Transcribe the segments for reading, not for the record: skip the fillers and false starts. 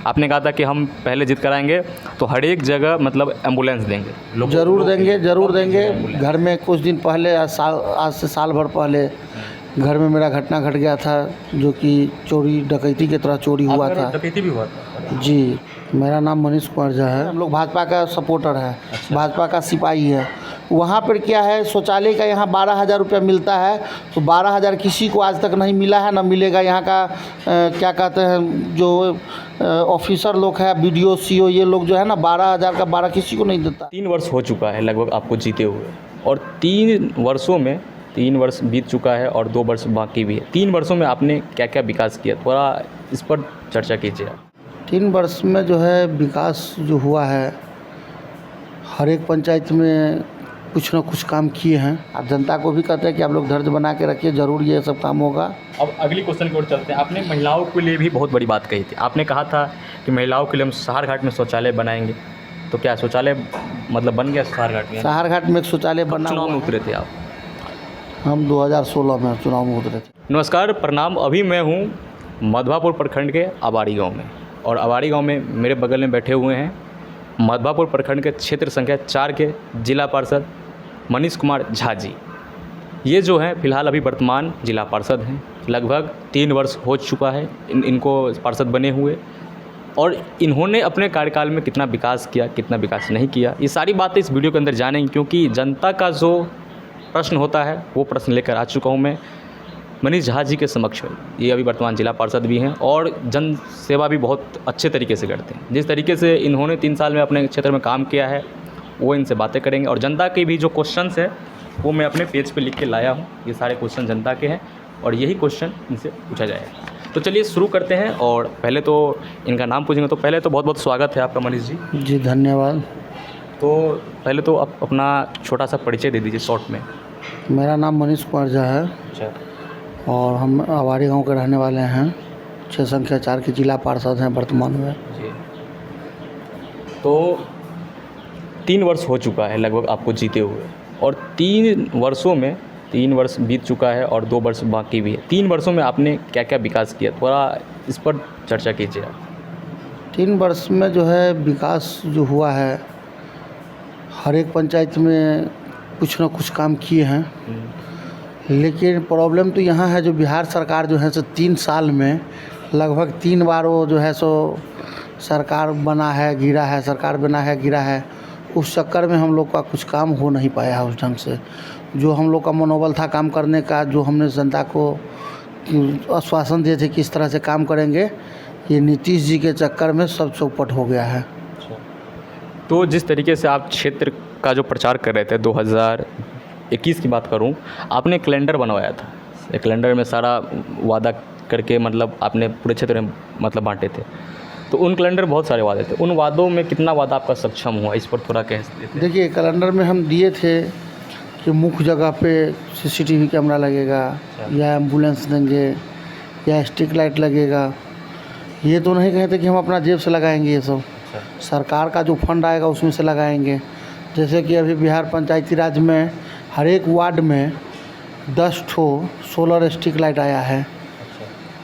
आपने कहा था कि हम पहले जिद कराएंगे तो हर एक जगह मतलब एम्बुलेंस देंगे। ज़रूर देंगे, ज़रूर देंगे। घर में कुछ दिन पहले आज से साल भर पहले घर में मेरा घटना घट गया था, जो कि चोरी डकैती की तरह चोरी हुआ था। डकैती भी हुआ था जी, मेरा नाम मनीष कुमार झा है। हम लोग भाजपा का सपोर्टर है। भाजपा का सिपाही है। वहाँ पर क्या है, शौचालय का यहाँ 12,000 रुपया मिलता है, तो 12,000 किसी को आज तक नहीं मिला है, ना मिलेगा। यहाँ का क्या कहते हैं जो ऑफिसर लोग है, BDO CO, ये लोग जो है ना 12,000 का 12 किसी को नहीं देता। 3 वर्ष हो चुका है लगभग आपको जीते हुए, और 3 वर्षों में 3 वर्ष बीत चुका है और 2 वर्ष बाकी भी है। 3 वर्षों में आपने क्या क्या विकास किया, थोड़ा इस पर चर्चा कीजिए आप। 3 वर्ष में जो है विकास जो हुआ है, हर एक पंचायत में कुछ ना कुछ काम किए हैं। आप जनता को भी कहते हैं कि आप लोग धैर्य बना के रखिए, ज़रूर ये सब काम होगा। अब अगली क्वेश्चन की ओर चलते हैं। आपने महिलाओं के लिए भी बहुत बड़ी बात कही थी। आपने कहा था कि महिलाओं के लिए हम सहार घाट में शौचालय बनाएंगे, तो क्या शौचालय मतलब बन गया सहार घाट में? सहार घाट में एक शौचालय बना। चुनाव में उतरे थे आप? हम 2016 में चुनाव में उतरे थे। नमस्कार, प्रणाम। अभी मैं हूँ मधवापुर प्रखंड के अबाड़ी गांव में, और अबाड़ी गांव में मेरे बगल में बैठे हुए हैं मधवापुर प्रखंड के क्षेत्र संख्या 4 के जिला पार्षद मनीष कुमार झा जी। ये जो हैं फ़िलहाल अभी वर्तमान जिला पार्षद हैं। लगभग 3 वर्ष हो चुका है इनको पार्षद बने हुए, और इन्होंने अपने कार्यकाल में कितना विकास किया, कितना विकास नहीं किया, ये सारी बातें इस वीडियो के अंदर जानेंगे। क्योंकि जनता का जो प्रश्न होता है वो प्रश्न लेकर आ चुका हूँ मैं मनीष झा जी के समक्ष। ये अभी वर्तमान जिला पार्षद भी हैं और जन सेवा भी बहुत अच्छे तरीके से करते हैं। जिस तरीके से इन्होंने 3 साल में अपने क्षेत्र में काम किया है, वो इनसे बातें करेंगे। और जनता के भी जो क्वेश्चंस है वो मैं अपने पेज पे लिख के लाया हूँ। ये सारे क्वेश्चन जनता के हैं और यही क्वेश्चन इनसे पूछा जाएगा। तो चलिए शुरू करते हैं, और पहले तो इनका नाम पूछेंगे। तो पहले तो बहुत बहुत स्वागत है आपका मनीष जी। जी धन्यवाद। तो पहले तो आप अपना छोटा सा परिचय दे दीजिए शॉर्ट में। मेरा नाम मनीष कुमार झा है। अच्छा। और हम अबाड़ी गांव के रहने वाले हैं। 6 संख्या 4 के जिला पार्षद हैं वर्तमान में। जी। तो 3 वर्ष हो चुका है लगभग आपको जीते हुए, और 3 वर्षों में 3 वर्ष बीत चुका है और 2 वर्ष बाकी भी है। 3 वर्षों में आपने क्या क्या विकास किया, थोड़ा इस पर चर्चा कीजिए आप। 3 वर्ष में जो है विकास जो हुआ है, हर एक पंचायत में कुछ ना कुछ काम किए हैं। लेकिन प्रॉब्लम तो यहाँ है, जो बिहार सरकार जो है सो 3 साल में लगभग 3 बार वो जो है सो सरकार बना है गिरा है, सरकार बना है गिरा है। उस चक्कर में हम लोग का कुछ काम हो नहीं पाया है उस ढंग से। जो हम लोग का मनोबल था काम करने का, जो हमने जनता को आश्वासन दिए थे कि इस तरह से काम करेंगे, ये नीतीश जी के चक्कर में सब चौपट हो गया है। तो जिस तरीके से आप क्षेत्र का जो प्रचार कर रहे थे, 2021 की बात करूं, आपने कैलेंडर बनवाया था। एक कैलेंडर में सारा वादा करके मतलब आपने पूरे क्षेत्र में मतलब बांटे थे। तो उन कैलेंडर बहुत सारे वादे थे, उन वादों में कितना वादा आपका सक्षम हुआ, इस पर थोड़ा कह देते हैं। देखिए, कैलेंडर में हम दिए थे कि मुख्य जगह पे CCTV कैमरा लगेगा, या एम्बुलेंस देंगे, या स्ट्रीट लाइट लगेगा। ये तो नहीं कहते कि हम अपना जेब से लगाएंगे, ये सब सरकार का जो फंड आएगा उसमें से लगाएंगे। जैसे कि अभी बिहार पंचायती राज में हर एक वार्ड में 10 ठो सोलर स्ट्रीट लाइट आया है।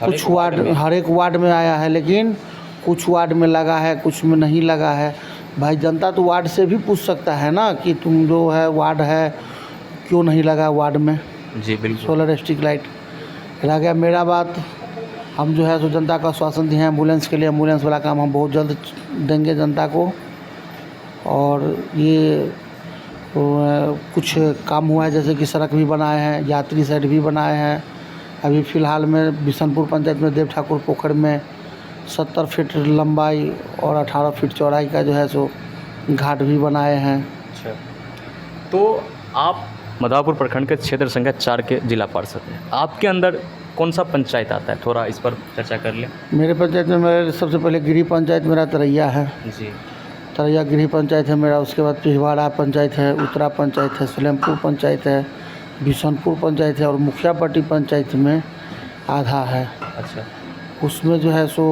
कुछ वार्ड, हर एक वार्ड में आया है, लेकिन कुछ वार्ड में लगा है, कुछ में नहीं लगा है। भाई जनता तो वार्ड से भी पूछ सकता है ना कि तुम जो है वार्ड है क्यों नहीं लगा वार्ड में जी बिल्कुल सोलर स्ट्रीट लाइट। रह गया मेरा बात, हम जो है सो जनता का आश्वासन दिए हैं एम्बुलेंस के लिए। एम्बुलेंस वाला काम हम बहुत जल्द देंगे जनता को। और ये कुछ काम हुआ है, जैसे कि सड़क भी बनाए हैं, यात्री साइड भी बनाए हैं। अभी फ़िलहाल में बिशनपुर पंचायत में देव ठाकुर पोखर में 70 फीट लंबाई और 18 फीट चौड़ाई का जो है सो घाट भी बनाए हैं। अच्छा। तो आप मधवापुर प्रखंड के क्षेत्र संख्या 4 के जिला पार्षद हैं। आपके अंदर कौन सा पंचायत आता है, थोड़ा इस पर चर्चा कर लें। मेरे पंचायत में मेरे सबसे पहले गिरी पंचायत मेरा तरैया है। जी। तरैया गिरी पंचायत है मेरा। उसके बाद पिछवाड़ा पंचायत है, उत्तरा पंचायत है, सलेमपुर पंचायत है, बिशनपुर पंचायत है, और मुखियापट्टी पंचायत में आधा है। अच्छा। उसमें जो है सो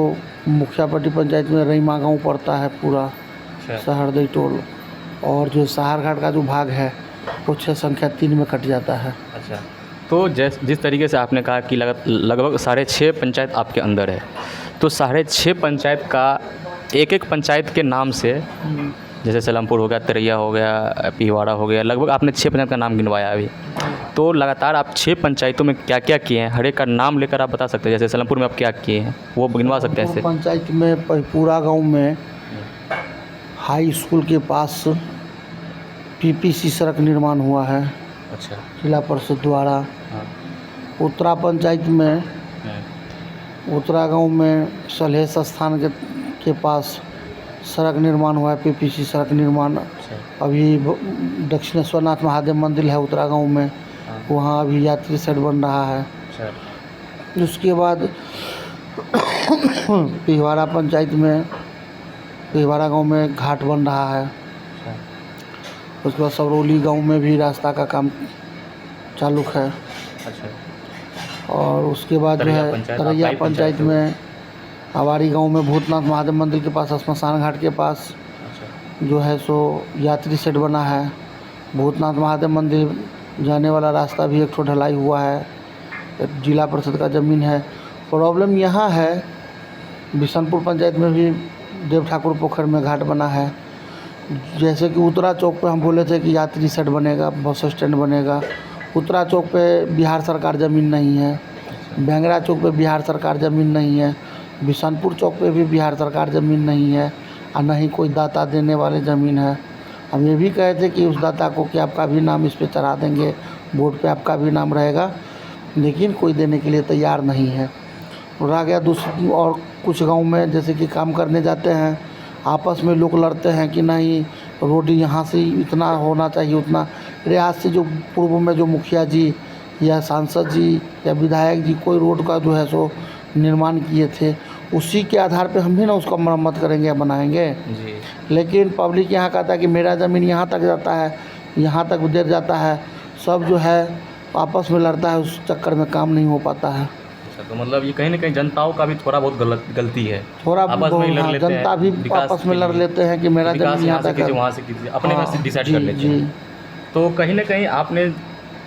मुखियापट्टी पंचायत में रईमा गाँव पड़ता है पूरा। अच्छा। सहरदई टोल, और जो सहार घाट का जो भाग है वो 6 संख्या 3 में कट जाता है। अच्छा। तो जिस तरीके से आपने कहा कि लगभग 6.5 पंचायत आपके अंदर है, तो 6.5 पंचायत का एक पंचायत के नाम से, जैसे सलेमपुर हो गया, तरैया हो गया, पिहवाड़ा हो गया, लगभग आपने 6 पंचायत का नाम गिनवाया अभी। तो लगातार आप 6 पंचायतों में क्या क्या किए हैं, हर एक का नाम लेकर आप बता सकते हैं। जैसे सलेमपुर में आप क्या किए हैं वो गिनवा सकते हैं ऐसे। पंचायत में पूरा गांव में हाई स्कूल के पास पीपीसी सड़क निर्माण हुआ है अच्छा। जिला परिषद द्वारा। हाँ। उत्तरा पंचायत में उत्तरा गांव में सलहेश स्थान के पास सड़क निर्माण हुआ है, पीपीसी सड़क निर्माण। अभी दक्षिणेश्वरनाथ महादेव मंदिर है उत्तरा गांव में, वहाँ अभी यात्री शेड बन रहा है। उसके बाद पिहवाड़ा पंचायत में पिहवाड़ा गांव में घाट बन रहा है। उसके बाद सरौली गांव में भी रास्ता का काम चालू है। अच्छा। और उसके बाद जो है तरैया पंचायत में आवारी गांव में भूतनाथ महादेव मंदिर के पास श्मशान घाट के पास जो है सो यात्री शेड बना है। भूतनाथ महादेव मंदिर जाने वाला रास्ता भी एक ठो ढलाई हुआ है, जिला परिषद का ज़मीन है। प्रॉब्लम यहाँ है बिशनपुर पंचायत में भी देव ठाकुर पोखर में घाट बना है। जैसे कि उत्तरा चौक पे हम बोले थे कि यात्री शेड बनेगा, बस स्टैंड बनेगा। उत्तरा चौक पे बिहार सरकार ज़मीन नहीं है, बेंगरा चौक पे बिहार सरकार ज़मीन नहीं है, बिशनपुर चौक पे भी बिहार सरकार ज़मीन नहीं है और न ही कोई दाता देने वाले ज़मीन है। हम ये भी कहे थे कि उस दाता को कि आपका भी नाम इस पे चढ़ा देंगे, बोर्ड पे आपका भी नाम रहेगा, लेकिन कोई देने के लिए तैयार नहीं है। रह गया दूसरी और कुछ गांव में जैसे कि काम करने जाते हैं, आपस में लोग लड़ते हैं कि नहीं रोड यहाँ से इतना होना चाहिए उतना। अरे आज से जो पूर्व में जो मुखिया जी या सांसद जी या विधायक जी कोई रोड का जो है सो निर्माण किए थे, उसी के आधार पे हम भी ना उसका मरम्मत करेंगे या बनाएंगे जी। लेकिन पब्लिक यहाँ कहता है कि मेरा ज़मीन यहाँ तक जाता है, यहाँ तक देर जाता है, सब जो है आपस में लड़ता है, उस चक्कर में काम नहीं हो पाता है। तो मतलब ये कहीं ना कहीं जनताओं का भी थोड़ा बहुत गलती है, थोड़ा आपस में ही लड़ लेते हैं, जनता भी आपस में लड़ लेते हैं कि मेरा ज़मीन यहाँ तक है, वहाँ से कीजिए, अपने में से डिसाइड कर लेते जी। हैं। तो कहीं ना कहीं आपने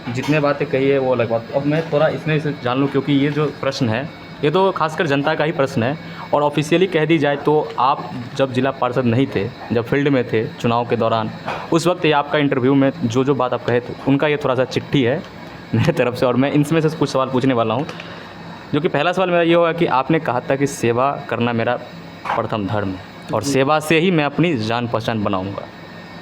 जितने बातें कही है वो अलग बात। अब मैं थोड़ा इसमें से जान लूँ, क्योंकि ये जो प्रश्न है ये तो खासकर जनता का ही प्रश्न है। और ऑफिशियली कह दी जाए तो आप जब जिला पार्षद नहीं थे, जब फील्ड में थे चुनाव के दौरान, उस वक्त ये आपका इंटरव्यू में जो बात आप कहे थे उनका ये थोड़ा सा चिट्ठी है मेरे तरफ से। और मैं इनमें से कुछ सवाल पूछने वाला हूँ, जो कि पहला सवाल मेरा ये होगा कि आपने कहा था कि सेवा करना मेरा प्रथम धर्म है और सेवा से ही मैं अपनी जान पहचान बनाऊँगा।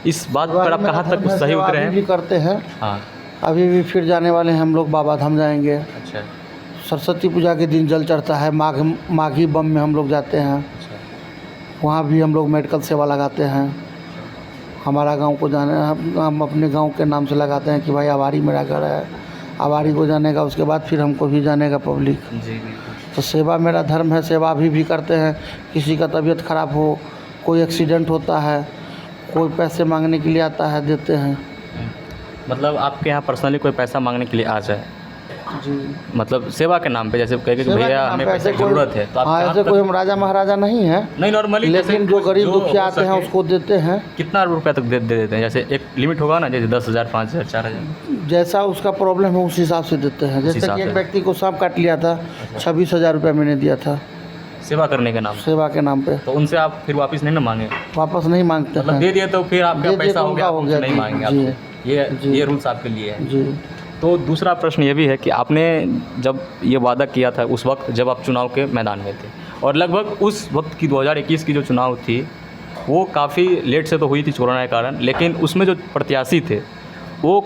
इस बात पर आप कहाँ तक सही उतरे हैं? भी करते हैं। हाँ। अभी भी फिर जाने वाले हैं हम लोग, बाबा धाम जाएंगे। अच्छा। सरस्वती पूजा के दिन जल चढ़ता है, माघी बम में हम लोग जाते हैं। अच्छा। वहाँ भी हम लोग मेडिकल सेवा लगाते हैं। हमारा गांव को जाने हम अपने गांव के नाम से लगाते हैं कि भाई आवारी मेरा घर है, आवारी को जाने का, उसके बाद फिर हमको भी जाने का पब्लिक। जी। तो सेवा मेरा धर्म है, सेवा अभी भी करते हैं। किसी का तबीयत ख़राब हो, कोई एक्सीडेंट होता है, कोई पैसे मांगने के लिए आता है, देते हैं। मतलब आपके यहाँ पर्सनली कोई पैसा मांगने के लिए आ जाए जी, मतलब सेवा के नाम पे, जैसे कहेंगे कि भैया हमें पैसे की ज़रूरत है, तो आप हाँ, ऐसे कोई हम राजा महाराजा नहीं है, नहीं नॉर्मली, लेकिन जो गरीब दुखिया आते हैं उसको देते हैं। कितना रुपया तक दे देते हैं? जैसे एक लिमिट होगा ना, जैसे 10,000, 5,000, 4,000, जैसा उसका प्रॉब्लम है उस हिसाब से देते हैं। जैसे कि एक व्यक्ति को सांप काट लिया था, 26,000 रुपया मैंने दिया था सेवा करने के नाम, सेवा के नाम पे। तो उनसे आप फिर वापस नहीं ना मांगे? वापस नहीं मांगते मतलब हैं, दे दिए तो फिर आपका पैसा हो गया, हो गया, नहीं मांगेंगे आपसे। ये रूल्स आपके लिए है जी। तो दूसरा प्रश्न ये भी है कि आपने जब ये वादा किया था उस वक्त जब आप चुनाव के मैदान में थे, और लगभग उस वक्त की 2021 की जो चुनाव थी वो काफ़ी लेट से तो हुई थी कोरोना के कारण, लेकिन उसमें जो प्रत्याशी थे वो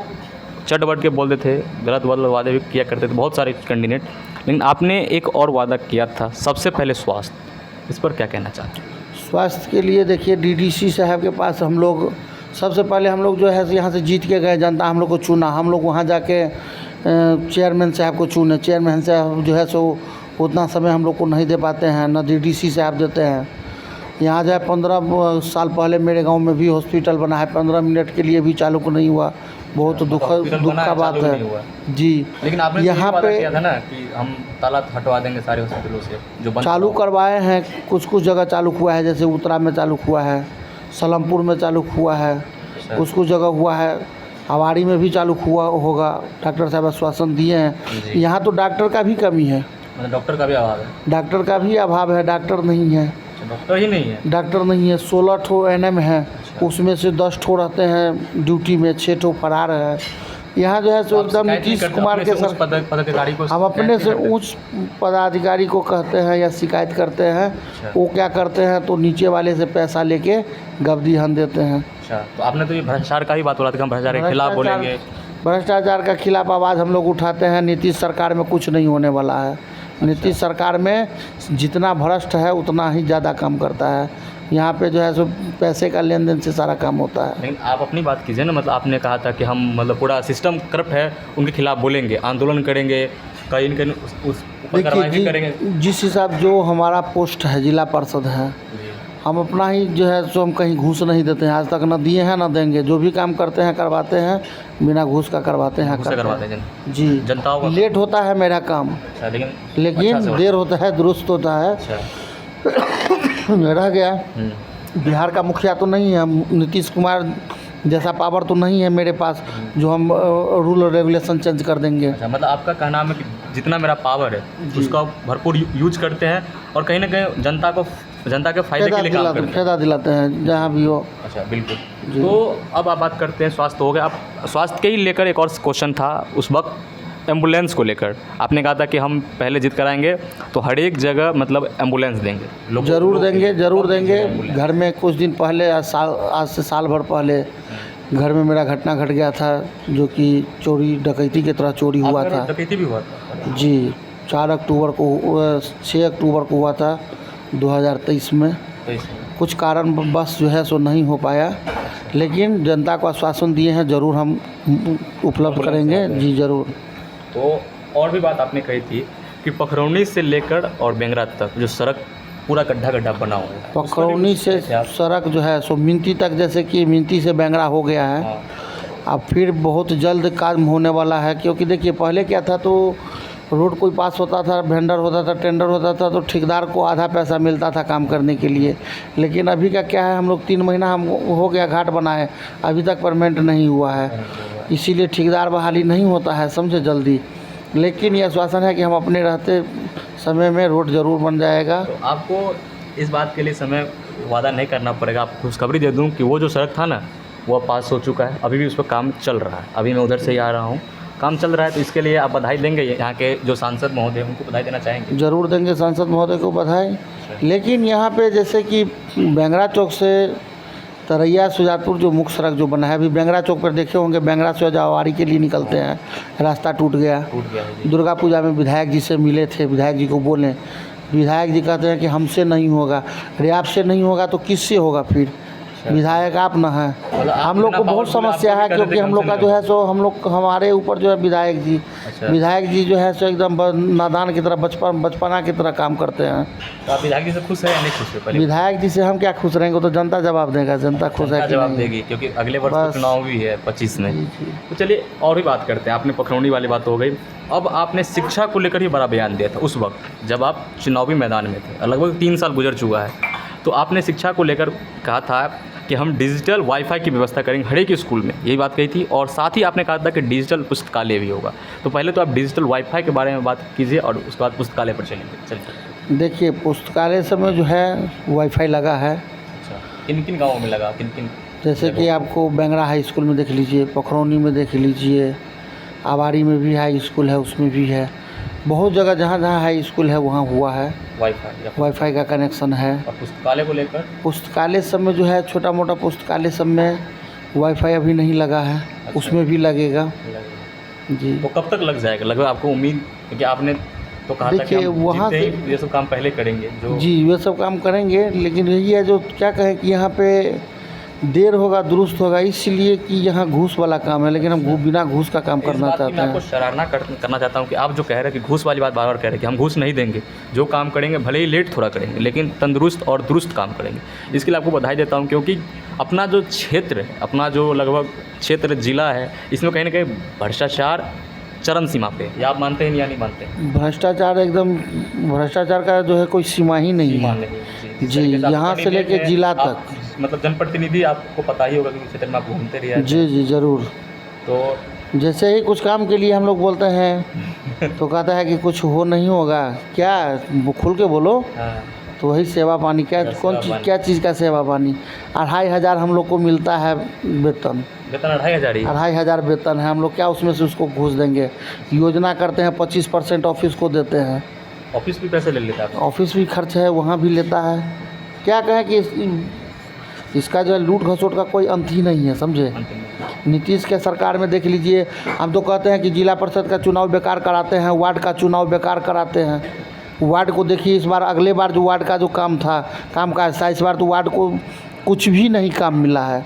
चट बढ़ के बोलते थे, गलत वादे भी किया करते थे बहुत सारे कैंडिडेट। लेकिन आपने एक और वादा किया था, सबसे पहले स्वास्थ्य, इस पर क्या कहना चाहते हैं? स्वास्थ्य के लिए देखिए डीडीसी साहब के पास हम लोग सबसे पहले हम लोग जो है यहाँ से जीत के गए, जनता हम लोग को चुना, हम लोग वहाँ जाके चेयरमैन साहब को चुने। चेयरमैन साहब जो है सो उतना समय हम लोग को नहीं दे पाते हैं, न डीडीसी साहब देते हैं। यहाँ जाए 15 साल पहले मेरे गांव में भी हॉस्पिटल बना है, 15 मिनट के लिए भी चालू को नहीं हुआ। बहुत दुख का बात है जी। लेकिन आपने यहाँ पे किया था ना कि हम ताला हटवा देंगे सारे हॉस्पिटलों से जो बंद चालू करवाए हैं। कुछ जगह चालू हुआ है, जैसे उत्तरा में चालू हुआ है, सलेमपुर में चालू हुआ है, कुछ जगह हुआ है, आवाड़ी में भी चालू हुआ होगा। डॉक्टर साहब आश्वासन दिए हैं। यहाँ तो डॉक्टर का भी कमी है, मतलब डॉक्टर का भी अभाव है? डॉक्टर का भी अभाव है, डॉक्टर नहीं है। अच्छा, डॉक्टर ही नहीं है? डॉक्टर नहीं है। 16 ठो एनएम है, उसमें से 10 ठो रहते हैं ड्यूटी में, 6 ठो फरार है। यहाँ जो है सो आप एकदम शिकायत नहीं नीतीश करते कुमार अपने के से उस सर, पदाधिकारी को? हम अपने से उच्च पदाधिकारी को कहते हैं या शिकायत करते हैं। अच्छा। वो क्या करते हैं तो नीचे वाले से पैसा लेके गबदी हन देते हैं। अच्छा, तो आपने तो ये भ्रष्टाचार का ही बात बोला था कि हम भ्रष्टाचार के खिलाफ बोलेंगे। भ्रष्टाचार का खिलाफ आवाज़ हम लोग उठाते हैं। नीतीश सरकार में कुछ नहीं होने वाला है। नीतीश सरकार में जितना भ्रष्ट है उतना ही ज़्यादा काम करता है। यहाँ पे जो है सो पैसे का लेन देन से सारा काम होता है। लेकिन आप अपनी बात कीजिए ना, मतलब आपने कहा था कि हम मतलब पूरा सिस्टम करप्ट है, उनके खिलाफ बोलेंगे, आंदोलन करेंगे, कहीं न कहीं उस ऊपर कार्रवाई भी करेंगे। जिस हिसाब जो हमारा पोस्ट है जिला पार्षद है, हम अपना ही जो है सो हम कहीं घूस नहीं देते हैं, आज तक न दिए हैं न देंगे। जो भी काम करते हैं करवाते हैं, बिना घूस का करवाते हैं। करवाते हैं जी, जनताओं का लेट होता है मेरा काम। अच्छा, लेकिन अच्छा देर होता है, दुरुस्त होता है। अच्छा। रह गया बिहार का मुखिया तो नहीं है, नीतीश कुमार जैसा पावर तो नहीं है मेरे पास जो हम रूल और रेगुलेशन चेंज कर देंगे। अच्छा, मतलब आपका कहना है कि जितना मेरा पावर है उसका भरपूर यूज करते हैं और कहीं ना कहीं जनता के फायदे के लिए काम करते हैं, फायदा दिलाते हैं जहाँ भी हो। अच्छा, बिल्कुल। तो अब आप बात करते हैं स्वास्थ्य हो गया। अब स्वास्थ्य के ही लेकर एक और क्वेश्चन था उस वक्त, एम्बुलेंस को लेकर आपने कहा था कि हम पहले जिद कराएंगे तो हर एक जगह मतलब एम्बुलेंस देंगे। ज़रूर देंगे। घर में कुछ दिन पहले आज से साल भर पहले घर में मेरा घटना घट गया था, जो कि चोरी डकैती की तरह चोरी हुआ था। डकैती भी हुआ था जी, 6 अक्टूबर को हुआ था 2023 में। कुछ कारण बस जो है सो नहीं हो पाया, लेकिन जनता को आश्वासन दिए हैं, ज़रूर हम उपलब्ध करेंगे। जी ज़रूर। तो और भी बात आपने कही थी कि पखरौनी से लेकर और बेंगरा तक जो सड़क पूरा गड्ढा बना हुआ है, पखरौनी से सड़क जो है सो मिंती तक, जैसे कि मिंती से बेंगरा हो गया है। हाँ। अब फिर बहुत जल्द काम होने वाला है, क्योंकि देखिए पहले क्या था तो रोड कोई पास होता था, वेंडर होता था, टेंडर होता था, तो ठेकेदार को आधा पैसा मिलता था काम करने के लिए। लेकिन अभी का क्या है, हम लोग 3 महीना हम हो गया घाट बनाए, अभी तक पेमेंट नहीं हुआ है, इसीलिए ठेकेदार बहाली नहीं होता है, समझे, जल्दी। लेकिन यह आश्वासन है कि हम अपने रहते समय में रोड ज़रूर बन जाएगा। तो आपको इस बात के लिए समय वादा नहीं करना पड़ेगा। आपको खुशखबरी दे दूं कि वो जो सड़क था ना वो पास हो चुका है, अभी भी उस पर काम चल रहा है। अभी मैं उधर से ही आ रहा हूँ, काम चल रहा है। तो इसके लिए आप बधाई देंगे यहाँ के जो सांसद महोदय उनको बधाई देना चाहेंगे? ज़रूर देंगे सांसद महोदय को बधाई। लेकिन यहाँ पे जैसे कि बेंगरा चौक से तरैया सुजानपुर जो मुख्य सड़क जो बना है, अभी बेंगरा चौक पर देखे होंगे, बेंगरा से जवारी के लिए निकलते हैं, रास्ता टूट गया। दुर्गा पूजा में विधायक जी से मिले थे, विधायक जी को बोले, विधायक जी कहते हैं कि हमसे नहीं होगा। अरे आपसे नहीं होगा तो किससे होगा फिर? विधायक आप ना हैं। हम लोग को बहुत समस्या है, क्योंकि हम लोग का जो है सो हमारे ऊपर जो है विधायक जी जो है सो एकदम नादान की तरह, बचपना की तरह काम करते हैं। तो आप विधायक जी से खुश हैं या नहीं खुश है? पहले विधायक जी से हम क्या खुश रहेंगे, तो जनता जवाब देगा, जनता खुश है कि जवाब नहीं। देगी, क्योंकि अगले वर्ष तो चुनाव भी है 25 में। तो चलिए और भी बात करते हैं। आपने पखरौनी वाली बात हो गई, अब आपने शिक्षा को लेकर ही बड़ा बयान दिया था उस वक्त जब आप चुनावी मैदान में थे, लगभग 3 साल गुजर चुका है। तो आपने शिक्षा को लेकर कहा था कि हम डिजिटल वाईफाई की व्यवस्था करेंगे हर एक स्कूल में, यही बात कही थी। और साथ ही आपने कहा था कि डिजिटल पुस्तकालय भी होगा। तो पहले तो आप डिजिटल वाईफाई के बारे में बात कीजिए और उसके बाद पुस्तकालय पर चलिए। देखिए पुस्तकालय समय जो है वाईफाई लगा है। अच्छा, किन किन गाँवों में लगा, किन किन? जैसे कि आपको बेंगरा हाई स्कूल में देख लीजिए, पखरौनी में देख लीजिए, आवाड़ी में भी हाई स्कूल है, उसमें भी है। बहुत जगह जहाँ जहाँ हाई स्कूल है वहाँ हुआ है वाईफाई का कनेक्शन है। और पुस्तकालय को लेकर? पुस्तकालय सब में जो है छोटा मोटा पुस्तकालय सब में वाईफाई अभी नहीं लगा है। अच्छा, उसमें भी लगेगा जी। तो कब तक लग जाएगा लगभग आपको उम्मीद? क्योंकि आपने तो कहा था कि हम वहाँ से ये सब काम पहले करेंगे जो जी, ये सब काम करेंगे। लेकिन यही है जो क्या कहें कि यहाँ पे देर होगा दुरुस्त होगा, इसलिए कि यहाँ घूस वाला काम है, लेकिन हम बिना घूस का काम करना चाहते हैं। मैं आपको सराहना करना चाहता हूँ कि आप जो कह रहे हैं कि घूस वाली बात बार बार कह रहे हैं कि हम घूस नहीं देंगे, जो काम करेंगे भले ही लेट थोड़ा करेंगे लेकिन तंदुरुस्त और दुरुस्त काम करेंगे। इसके लिए आपको बधाई देता हूँ, क्योंकि अपना जो क्षेत्र है, अपना जो लगभग क्षेत्र जिला है, इसमें कहीं ना कहीं भ्रष्टाचार चरम सीमा पे, या आप मानते हैं या नहीं मानते? भ्रष्टाचार का जो है कोई सीमा ही नहीं है जी, यहाँ से लेके जिला तक। मतलब जनप्रतिनिधि आपको पता ही होगा कि क्षेत्र में आप घूमते रहिए। जी ज़रूर। तो जैसे ही कुछ काम के लिए हम लोग बोलते हैं तो कहता है कि कुछ हो नहीं होगा, क्या वो खुल के बोलो। हाँ, तो वही सेवा पानी, क्या क्या कौन सेवा चीज़, पानी? क्या चीज़ का सेवा पानी। 2500 हम लोग को मिलता है वेतन, वेतन 2500 ही। 2500 वेतन है। हम लोग क्या उसमें से उसको घूस देंगे। योजना करते हैं 25% ऑफिस को देते हैं, ऑफिस भी पैसे ले लेता है। ऑफिस भी खर्च है, वहाँ भी लेता है। क्या कहें कि इसका जो है लूट घसोट का कोई अंत ही नहीं है, समझे। अंतिम में। नीतीश के सरकार में देख लीजिए, हम तो कहते हैं कि जिला परिषद का चुनाव बेकार कराते हैं, वार्ड का चुनाव बेकार कराते हैं। वार्ड को देखिए, इस बार अगले बार जो वार्ड का जो काम था, काम काज था, इस बार तो वार्ड को कुछ भी नहीं काम मिला है।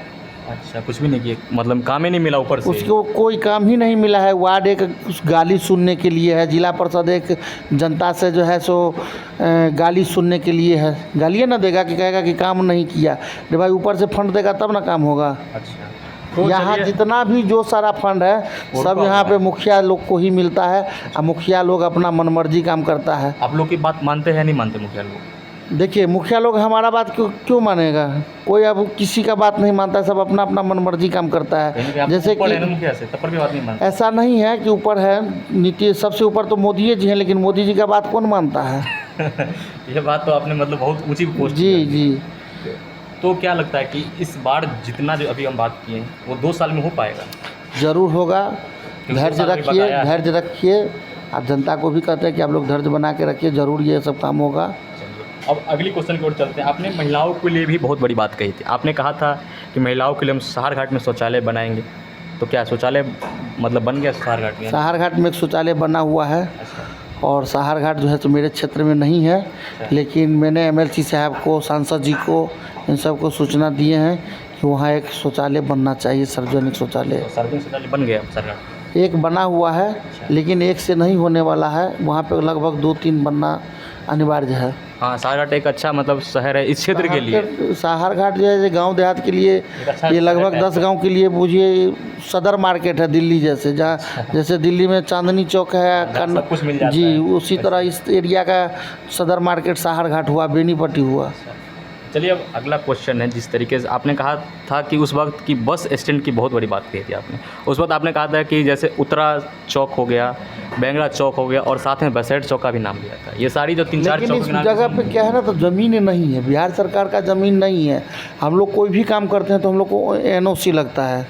अच्छा, कुछ भी नहीं किए, मतलब काम ही नहीं मिला ऊपर से। उसको कोई काम ही नहीं मिला है। वार्ड एक गाली सुनने के लिए है, जिला परिषद एक जनता से जो है सो गाली सुनने के लिए है। गालियाँ ना देगा कि कहेगा कि काम नहीं किया। अरे भाई, ऊपर से फंड देगा तब ना काम होगा। अच्छा, तो यहाँ चलिए, जितना भी जो सारा फंड है वो सब तो यहाँ है। पे मुखिया लोग को ही मिलता है, और मुखिया लोग अपना मनमर्जी काम करता है। आप लोग की बात मानते हैं नहीं मानते मुखिया लोग? देखिए, मुखिया लोग हमारा बात क्यों मानेगा, कोई अब किसी का बात नहीं मानता, सब अपना अपना मनमर्जी काम करता यानी कि है। आप जैसे ऊपर है ना कि मुखिया से, तब पर भी बात नहीं मानते। ऐसा नहीं है कि ऊपर है, नीतीश सबसे ऊपर तो मोदी जी हैं, लेकिन मोदी जी का बात कौन मानता है। ये बात तो आपने मतलब बहुत ऊंची पोस्ट जी कर दी। जी, तो क्या लगता है कि इस बार जितना जो अभी हम बात किए हैं वो 2 साल में हो पाएगा? ज़रूर होगा। क्योंकि धैर्य 2 साल में रखिए, बताया है। धैर्य रखिए। आप जनता को भी कहते हैं कि आप लोग धैर्य बना के रखिए, ज़रूर ये सब काम होगा। चलिए, अब अगली क्वेश्चन की ओर चलते हैं। आपने महिलाओं के लिए भी बहुत बड़ी बात कही थी। आपने कहा था कि महिलाओं के लिए हम सहार घाट में शौचालय बनाएंगे। तो क्या शौचालय मतलब बन गया सहार घाट में? सहार घाट में एक शौचालय बना हुआ है, अच्छा, और सहार घाट जो है तो मेरे क्षेत्र में नहीं है, लेकिन मैंने एमएलसी साहब को, सांसद जी को, इन सब को सूचना दिए हैं कि वहाँ एक शौचालय बनना चाहिए, सार्वजनिक शौचालय। तो सार्वजनिक शौचालय बन गया सहार घाट? एक बना हुआ है, लेकिन एक से नहीं होने वाला है, वहाँ पे लगभग 2-3 बनना अनिवार्य है। हाँ, सहार घाट एक अच्छा मतलब शहर है इस क्षेत्र के लिए। सहार घाट जो है गांव देहात के लिए, अच्छा ये लगभग शहर है। 10 गांव के लिए बूझिए सदर मार्केट है, दिल्ली जैसे, जहाँ जैसे दिल्ली में चांदनी चौक है, जहाँ सब कुछ मिल जाता जी, है। उसी तरह इस एरिया का सदर मार्केट सहार घाट हुआ, बेनीपट्टी हुआ। चलिए, अब अगला क्वेश्चन है। जिस तरीके से आपने कहा था कि उस वक्त की बस स्टैंड की बहुत बड़ी बात कही थी आपने। उस वक्त आपने कहा था कि जैसे उत्तरा चौक हो गया, बेंगड़ा चौक हो गया, और साथ में बसैठ चौक का भी नाम लिया था। ये सारी जो 3-4 लेकिन चौक इस के नाम जगह पे क्या है ना, तो ज़मीन नहीं है, बिहार सरकार का ज़मीन नहीं है। हम लोग कोई भी काम करते हैं तो हम लोग को एनओसी लगता है,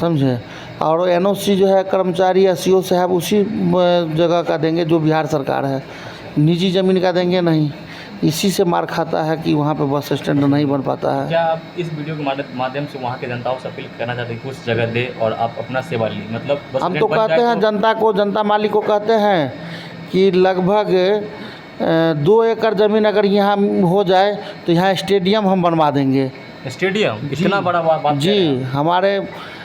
समझे। और एनओसी जो है कर्मचारी या सीओ साहब उसी जगह का देंगे जो बिहार सरकार है, निजी ज़मीन का देंगे नहीं। इसी से मार खाता है कि वहाँ पे बस स्टैंड नहीं बन पाता है। क्या आप इस वीडियो के माध्यम से वहाँ के जनताओं से अपील करना चाहते हैं कि कुछ जगह दे और आप अपना सेवा ली? मतलब बस हम स्टैंड तो बन कहते जाए हैं जनता को, जनता मालिक को कहते हैं कि लगभग 2 एकड़ ज़मीन अगर यहाँ हो जाए तो यहाँ स्टेडियम हम बनवा देंगे। स्टेडियम इतना बड़ा बात जी, हमारे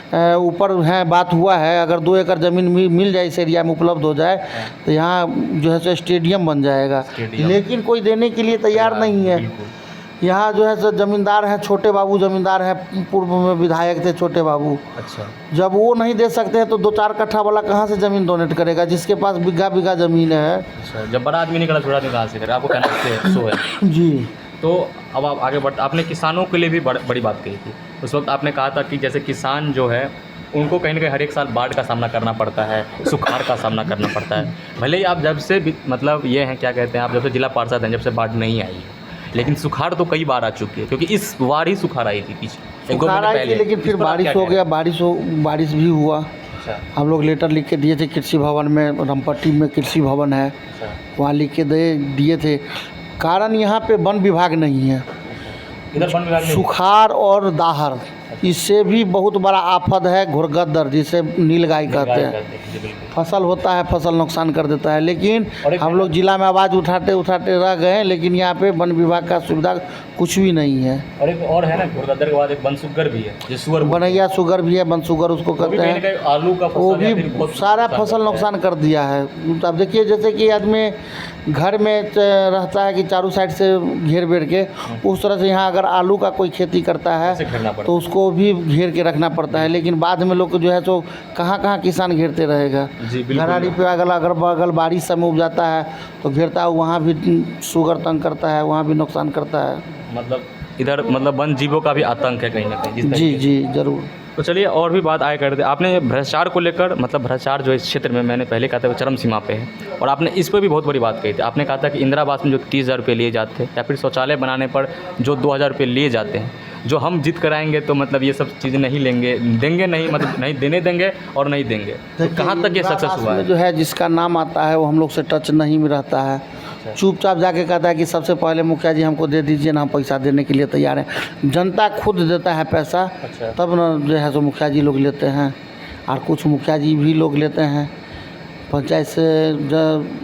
ऊपर है, बात हुआ है, अगर 2 एकड़ ज़मीन मिल जाए, इस एरिया में उपलब्ध हो जाए तो यहाँ जो है सो स्टेडियम बन जाएगा। स्टेडियम। लेकिन कोई देने के लिए तैयार नहीं है। बिल्कुल। यहाँ जो है सो ज़मींदार हैं, छोटे बाबू ज़मींदार हैं, पूर्व में विधायक थे छोटे बाबू। अच्छा, जब वो नहीं दे सकते हैं तो 2-4 कट्ठा वाला कहाँ से ज़मीन डोनेट करेगा, जिसके पास बिघा बिघा ज़मीन है। अच्छा, जब बड़ा आदमी निकला छोटा आदमी कहाँ से करे? आपको कहना से सो है। जी, तो अब आप आगे बढ़ते, आपने किसानों के लिए भी बड़ी बात कही थी। उस वक्त आपने कहा था कि जैसे किसान जो है उनको कहीं ना कहीं हर एक साल बाढ़ का सामना करना पड़ता है, सुखाड़ का सामना करना पड़ता है। भले ही आप जब से मतलब ये हैं, क्या कहते हैं, आप जब से जिला पार्षद हैं, जब से बाढ़ नहीं आई है, लेकिन सुखाड़ तो कई बार आ चुकी है, क्योंकि इस बार ही सुखाड़ आई थी पीछे 1-2 सुखाड़ महीने आई पहले। थी, लेकिन इस फिर पर आप बारिश क्या हो कह गया, बारिश भी हुआ। अच्छा, हम लोग लेटर लिख के दिए थे कृषि भवन में, रामपट्टी में कृषि भवन है, अच्छा, वहाँ लिख के दिए थे। कारण यहाँ पे वन विभाग नहीं है। इधर वन विभाग नहीं। सुखाड़ और दाहर, इससे भी बहुत बड़ा आफत है घुरगद्दर, जिसे नीलगाय कहते हैं। जी, बिल्कुल। फसल होता है, फसल नुकसान कर देता है, लेकिन और एक हम लोग जिला में आवाज़ उठाते उठाते रह गए, लेकिन यहाँ पे वन विभाग का सुविधा कुछ भी नहीं है। और एक और है ना, घुरगद्दर के बाद एक बनसुगर भी है, जो सुअर बनैया शुगर भी है, बनसुगर उसको वो भी कहते कहीं हैं। ना कहीं आलू का वो फसल या फिर भी बहुत सारा नुकसान फसल करता है। नुकसान कर दिया है। अब देखिए, जैसे कि आदमी घर में रहता है कि चारों साइड से घेर बेर के, उस तरह से यहाँ अगर आलू का कोई खेती करता है ऐसे घेरना पड़ता तो उसको भी घेर के रखना पड़ता है। लेकिन बाद में लोग जो है तो कहाँ कहाँ किसान घेरते रहेगा। है। जी, बिल्कुल। घराड़ी पे अगल बगल बारिश समय उग जाता है तो घेरता है, वहाँ भी शुगर तंग करता है, वहाँ भी नुकसान करता है। मतलब इधर मतलब वन जीवों का भी आतंक है कहीं ना कहीं, जिस जी तरीके से। जी, ज़रूर। तो चलिए और भी बात आए करते, आपने भ्रष्टाचार को लेकर, मतलब भ्रष्टाचार जो इस क्षेत्र में मैंने पहले कहा था वो चरम सीमा पे है, और आपने इस पर भी बहुत बड़ी बात कही थी। आपने कहा था कि इंदिरा आवास में जो 30,000 रुपये लिए जाते हैं या फिर शौचालय बनाने पर जो 2,000 रुपये लिए जाते हैं, जो हम जीत कराएंगे तो मतलब ये सब चीज़ें नहीं देंगे नहीं, मतलब नहीं देने देंगे और नहीं देंगे। तो कहाँ तक ये सक्सेस हुआ है? जो है जिसका नाम आता है वो हम लोग से टच नहीं में रहता है, चुपचाप जाके कहता है कि सबसे पहले मुखिया जी हमको दे दीजिए ना, हम पैसा देने के लिए तैयार हैं। जनता खुद देता है पैसा, तब न जो है सो मुखिया जी लोग लेते हैं, और कुछ मुखिया जी भी लोग लेते हैं पंचायत से,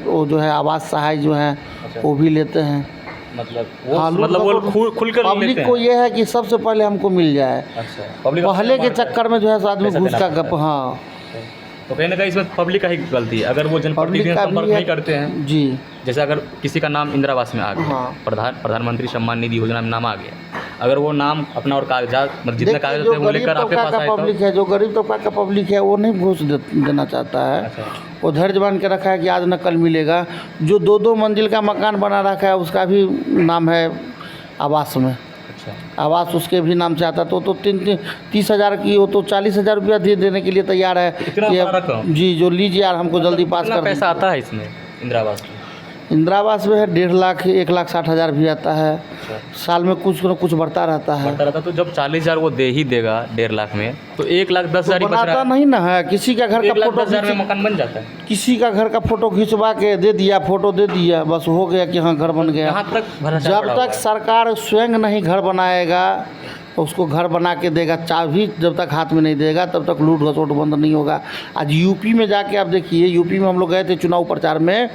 वो जो है आवास सहाय जो है वो भी लेते हैं। मतलब वो खुलकर पब्लिक को ये है कि सबसे पहले हमको मिल जाए। पहले के चक्कर में जो है सो आदमी घूस का गप। हाँ, तो कहीं ना कहीं इसमें पब्लिक का ही गलती है। अगर वो जनप्रतिनिधि संपर्क नहीं करते हैं जी, जैसे अगर किसी का नाम इंदिरा आवास में आ गया, हाँ, प्रधानमंत्री सम्मान निधि योजना में नाम आ गया, अगर वो नाम अपना और कागजात, मतलब जितने कागजात होते हैं वो लेकर आपके पास आए, पब्लिक है जो गरीब तबका का पब्लिक है वो नहीं घूस देना चाहता है। वो धैर्य बांध के रखा है कि आज न कल मिलेगा। जो 2-2 मंजिल का मकान बना रखा है उसका भी नाम है आवास में। आवास उसके भी नाम से आता, तो 30,000 की हो तो 40,000 रुपया देने के लिए तैयार है कि जी जो लीजिए यार हमको जल्दी पास कर। पैसा आता है इसमें इंदिरा आवास में? इंदिरा आवास में है 1.5 लाख 1,60,000 भी आता है। साल में कुछ न कुछ बढ़ता रहता है। तो जब 40,000 वो दे ही देगा 1.5 लाख में, तो 1,10,000 ही बच रहा है। नहीं ना है, किसी का घर का फोटो 1,10,000 में मकान बन जाता है। किसी का घर का फोटो खिंचवा के दे दिया, फोटो दे दिया, बस हो गया कि हाँ घर बन गया। यहाँ तक जब तक सरकार स्वयं नहीं घर बनाएगा, उसको घर बना के देगा, चाबी जब तक हाथ में नहीं देगा तब तक लूट घसोट बंद नहीं होगा। आज यूपी में जाके आप देखिए, यूपी में हम लोग गए थे चुनाव प्रचार में।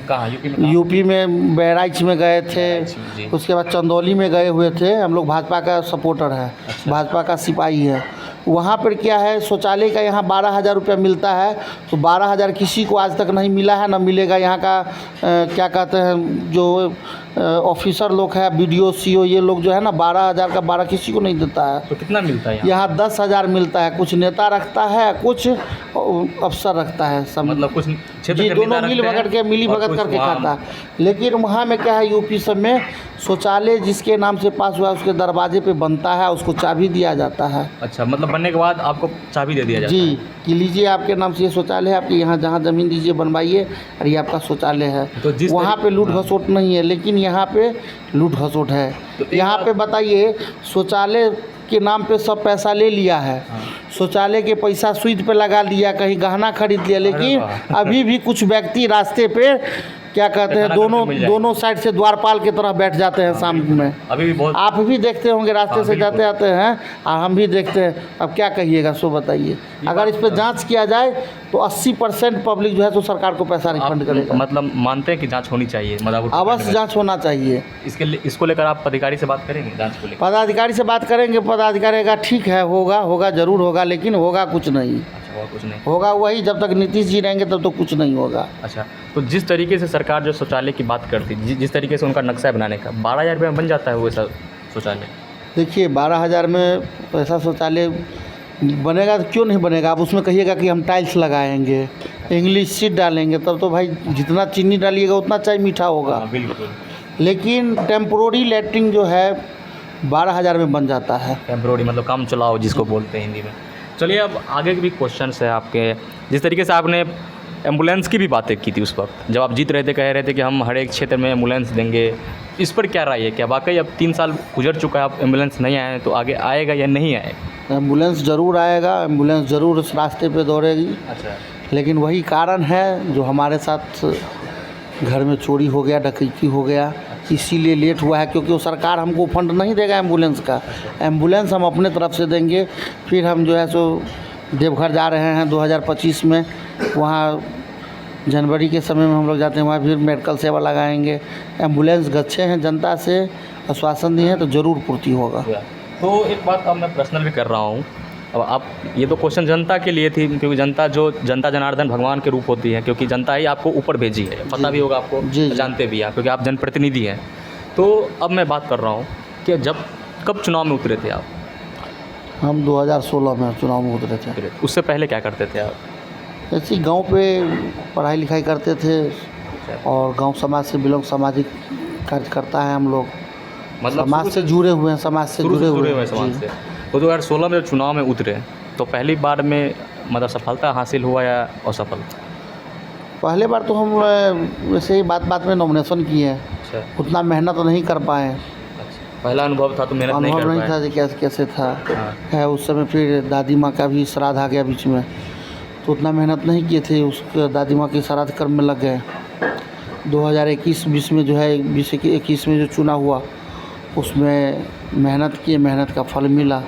कहाँ यूपी में? यूपी में बहराइच में गए थे, उसके बाद चंदौली में गए हुए थे। हम लोग भाजपा का सपोर्टर है, भाजपा का सिपाही है। वहाँ पर क्या है, शौचालय का यहाँ 12,000 रुपया मिलता है, तो 12,000 किसी को आज तक नहीं मिला है, न मिलेगा। यहाँ का क्या कहते हैं जो ऑफिसर लोग है, BDO CO, ये लोग जो है ना 12,000 का 12 किसी को नहीं देता है। तो कितना मिलता है यहाँ? 10,000 मिलता है। कुछ नेता रखता है, कुछ अफसर रखता है, सब मतलब कुछ जी दोनों मिली भगत करके खाता है। लेकिन वहाँ में क्या है, यूपी सब में शौचालय जिसके नाम से पास हुआ है उसके दरवाजे पे बनता है, उसको चाबी दिया जाता है। अच्छा, मतलब बनने के बाद आपको चाबी दे दिया जाता है जी, कि लीजिए आपके नाम से ये शौचालय है, आपके यहाँ जहाँ ज़मीन दीजिए बनवाइए, और ये आपका शौचालय है। तो वहाँ पे लूट घसोट नहीं है, लेकिन यहाँ पे लूट घसोट है। तो यहाँ पे बताइए, शौचालय के नाम पे सब पैसा ले लिया है, शौचालय के पैसा सूद पे लगा दिया, कहीं गहना खरीद लिया, लेकिन अभी भी कुछ व्यक्ति रास्ते पे क्या कहते हैं, दोनों साइड से द्वारपाल की तरह बैठ जाते हैं शाम में। अभी भी बहुत आप भी देखते होंगे, रास्ते से जाते आते हैं, और हम भी देखते हैं। अब क्या कहिएगा, सो बताइए। अगर इस पर जांच किया जाए तो 80% पब्लिक जो है तो सरकार को पैसा रिफंड करेगा। मतलब मानते हैं कि जांच होनी चाहिए, अवश्य जांच होना चाहिए। इसको लेकर आप पदाधिकारी से बात करेंगे? जांच को लेकर पदाधिकारी से बात करेंगे, पदाधिकारी का ठीक है, होगा जरूर होगा, लेकिन होगा कुछ नहीं। कुछ नहीं होगा वही, जब तक नीतीश जी रहेंगे तब तो कुछ नहीं होगा। अच्छा, तो जिस तरीके से सरकार जो शौचालय की बात करती, जिस तरीके से उनका नक्शा बनाने का, 12,000 रुपये में बन जाता है वो ऐसा शौचालय। देखिए 12,000 में ऐसा शौचालय बनेगा तो क्यों नहीं बनेगा। आप उसमें कहिएगा कि हम टाइल्स लगाएंगे, इंग्लिश सीट डालेंगे, तब तो भाई जितना चीनी डालिएगा उतना चाय मीठा होगा। बिल्कुल। लेकिन टेम्पोररी लैट्रिन जो है 12,000 में बन जाता है। टेम्पोररी मतलब काम चलाओ जिसको बोलते हैं हिंदी में। चलिए अब आगे के भी क्वेश्चंस है आपके। जिस तरीके से आपने एम्बुलेंस की भी बातें की थी उस वक्त जब आप जीत रहे थे, कह रहे थे कि हम हर एक क्षेत्र में एम्बुलेंस देंगे, इस पर क्या राय है? क्या वाकई अब 3 साल गुजर चुका है, अब एम्बुलेंस नहीं आए तो आगे आएगा या नहीं आएगा? एम्बुलेंस ज़रूर आएगा, एम्बुलेंस ज़रूर उस रास्ते पे दौड़ेगी। अच्छा, लेकिन वही कारण है जो हमारे साथ घर में चोरी हो गया, डकैती हो गया, इसीलिए लेट हुआ है। क्योंकि वो सरकार हमको फंड नहीं देगा एम्बुलेंस का। एम्बुलेंस हम अपने तरफ से देंगे। फिर हम जो है सो देवघर जा रहे हैं 2025 में, वहाँ जनवरी के समय में हम लोग जाते हैं, वहाँ फिर मेडिकल सेवा लगाएंगे। एम्बुलेंस गच्छे हैं, जनता से आश्वासन दिए हैं, तो ज़रूर पूर्ति होगा। तो एक बात अब मैं पर्सनल भी कर रहा हूँ। अब आप, ये तो क्वेश्चन जनता के लिए थी, क्योंकि जनता जनार्दन भगवान के रूप होती है, क्योंकि जनता ही आपको ऊपर भेजी है, पता भी होगा आपको, जानते भी हैं, क्योंकि आप जनप्रतिनिधि हैं। तो अब मैं बात कर रहा हूँ कि कब चुनाव में उतरे थे आप? हम 2016 में चुनाव में उतरे थे। उससे पहले क्या करते थे आप? ऐसे गांव पे पढ़ाई लिखाई करते थे, और गांव समाज से बिलोंग, सामाजिक कार्य करता है हम लोग, मतलब समाज से जुड़े हुए हैं, समाज से जुड़े हुए हैं समाज से। तो 2016 में जब चुनाव में उतरे तो पहली बार में मतलब सफलता हासिल हुआ या असफल? पहले बार तो हम वैसे ही बात बात में नॉमिनेशन किए हैं, अच्छा, उतना मेहनत नहीं कर पाए। अच्छा। पहला अनुभव था तो मेहनत नहीं अनुभव कर नहीं था पाए। कि कैसे कैसे था। हाँ, है उस समय फिर दादी माँ का भी श्राद्ध आ गया बीच में, तो उतना मेहनत नहीं किए थे। उस दादी माँ के श्राद्ध कर्म में लग गए। 2021-20 में जो है 2021 में जो चुना हुआ उसमें मेहनत किए, मेहनत का फल मिला।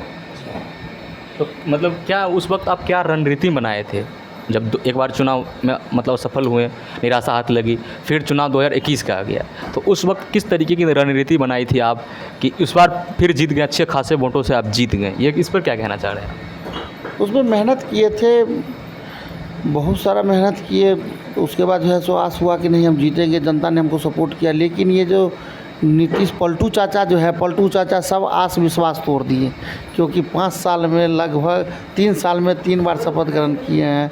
तो मतलब क्या उस वक्त आप क्या रणनीति बनाए थे जब एक बार चुनाव में मतलब सफल हुए, निराशा हाथ लगी, फिर चुनाव 2021 का आ गया, तो उस वक्त किस तरीके की रणनीति बनाई थी आप कि इस बार फिर जीत गए, अच्छे खासे वोटों से आप जीत गए? ये इस पर क्या कहना चाह रहे हैं? उसमें मेहनत किए थे, बहुत सारा मेहनत किए। उसके बाद जो है सो आस हुआ कि नहीं हम जीतेंगे, जनता ने हमको सपोर्ट किया। लेकिन ये जो नीतीश पलटू चाचा जो है, पलटू चाचा सब आस विश्वास तोड़ दिए, क्योंकि 5 साल में लगभग 3 साल में 3 बार शपथ ग्रहण किए हैं।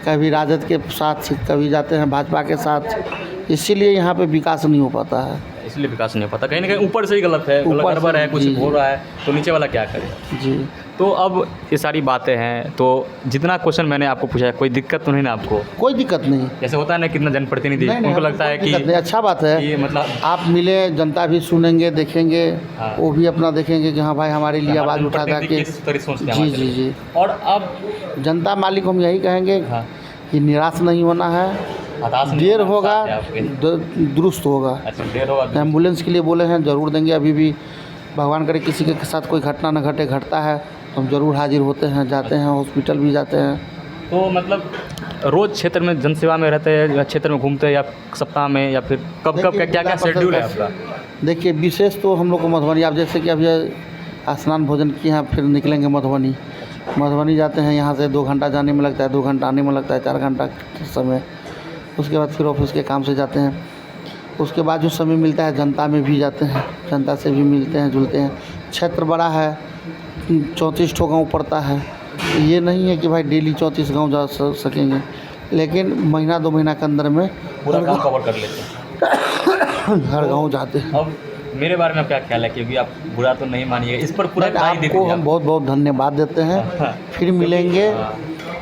कभी राजद के साथ, कभी जाते हैं भाजपा के साथ, इसीलिए यहाँ पे विकास नहीं हो पाता है। इसलिए विकास नहीं हो पाता, कहीं ना कहीं ऊपर से ही गलत है, ऊपर गड़बड़ से, है, कुछ जी, हो रहा है, तो नीचे वाला क्या करे? जी। तो अब ये सारी बातें हैं, तो जितना क्वेश्चन मैंने आपको पूछा है, कोई दिक्कत तो नहीं ना आपको? कोई दिक्कत नहीं। जैसे होता है ना कितना जनप्रतिनिधि, नहीं, उनको लगता है कोई दिक्कत कि नहीं, अच्छा बात है। ये मतलब आप मिले, जनता भी सुनेंगे, देखेंगे, हाँ। वो भी अपना देखेंगे कि हाँ भाई हमारे लिए आवाज़ उठा था कि किस तरह सोचते हैं जी हमारे जी लिए। जी। और अब जनता मालिक हम यही कहेंगे हाँ, कि निराश नहीं होना है, हताश नहीं देर होना, होगा साथ है आपके। दुरुस्त होगा। अच्छा, देर होगा। एम्बुलेंस के लिए बोले हैं, ज़रूर देंगे। अभी भी भगवान करे किसी के साथ कोई घटना न घटे, घटता है तो हम ज़रूर हाजिर होते हैं, जाते हैं, हॉस्पिटल भी जाते हैं। तो मतलब रोज़ क्षेत्र में जनसेवा में रहते हैं या क्षेत्र में घूमते हैं, या सप्ताह में, या फिर कब कब देखिए, क्या क्या शेड्यूल है आपका? देखिए विशेष तो हम लोग को मधुबनी, आप जैसे कि अभी स्नान भोजन किए हैं, फिर निकलेंगे मधुबनी। मधुबनी जाते हैं, यहाँ से 2 घंटा जाने में लगता है, 2 घंटा आने में लगता है, 4 घंटा समय। उसके बाद फिर ऑफिस के काम से जाते हैं। उसके बाद जो समय मिलता है जनता में भी जाते हैं, जनता से भी मिलते हैं, जुलते हैं। क्षेत्र बड़ा है, 34 ठो गाँव पड़ता है। ये नहीं है कि भाई डेली 34 गाँव जा सकेंगे, लेकिन महीना 2 महीना के अंदर में पूरा काम कवर कर लेते हैं। हर गाँव जाते हैं। अब मेरे बारे में क्या ख्याल है, क्योंकि आप बुरा तो नहीं मानिएगा, इस पर पूरा राय दे आपको दीजिए हम आप। बहुत बहुत धन्यवाद देते हैं। फिर मिलेंगे,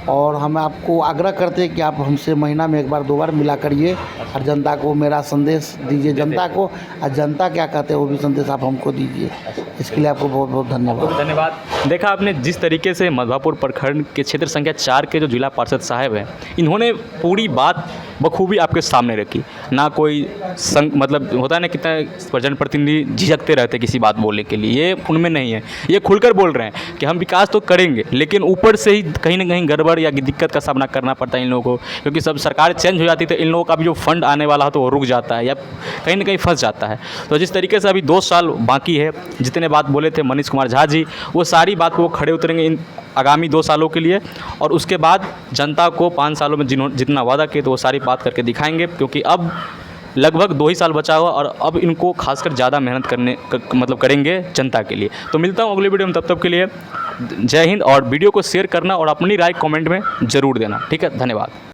और हम आपको आग्रह करते हैं कि आप हमसे महीना में 1 बार 2 बार मिला करिए, और जनता को मेरा संदेश दीजिए, जनता को, और जनता क्या कहते हैं वो भी संदेश आप हमको दीजिए। इसके लिए आपको बहुत बहुत धन्यवाद। धन्यवाद। देखा आपने जिस तरीके से मधवापुर प्रखंड के क्षेत्र संख्या 4 के जो जिला पार्षद साहब हैं, इन्होंने पूरी बात बखूबी आपके सामने रखी। ना कोई मतलब होता है ना कितना जनप्रतिनिधि झिझकते रहते किसी बात बोलने के लिए, ये उनमें नहीं है। ये खुलकर बोल रहे हैं कि हम विकास तो करेंगे, लेकिन ऊपर से ही कहीं ना कहीं गड़बड़ या दिक्कत का सामना करना पड़ता है इन लोगों को, क्योंकि सब सरकार चेंज हो जाती है तो इन लोगों का भी जो फंड आने वाला हो तो वो रुक जाता है या कहीं ना कहीं फंस जाता है। तो जिस तरीके से अभी 2 साल बाकी है, जितने बात बोले थे मनीष कुमार झा जी, वो सारी बात को वो खड़े उतरेंगे इन आगामी 2 सालों के लिए, और उसके बाद जनता को 5 सालों में जितना वादा किए तो वो सारी बात करके दिखाएंगे, क्योंकि अब लगभग 2 ही साल बचा हुआ और अब इनको खासकर ज़्यादा मेहनत मतलब करेंगे जनता के लिए। तो मिलता हूँ अगले वीडियो में, तब तक के लिए जय हिंद। और वीडियो को शेयर करना और अपनी राय कमेंट में ज़रूर देना, ठीक है? धन्यवाद।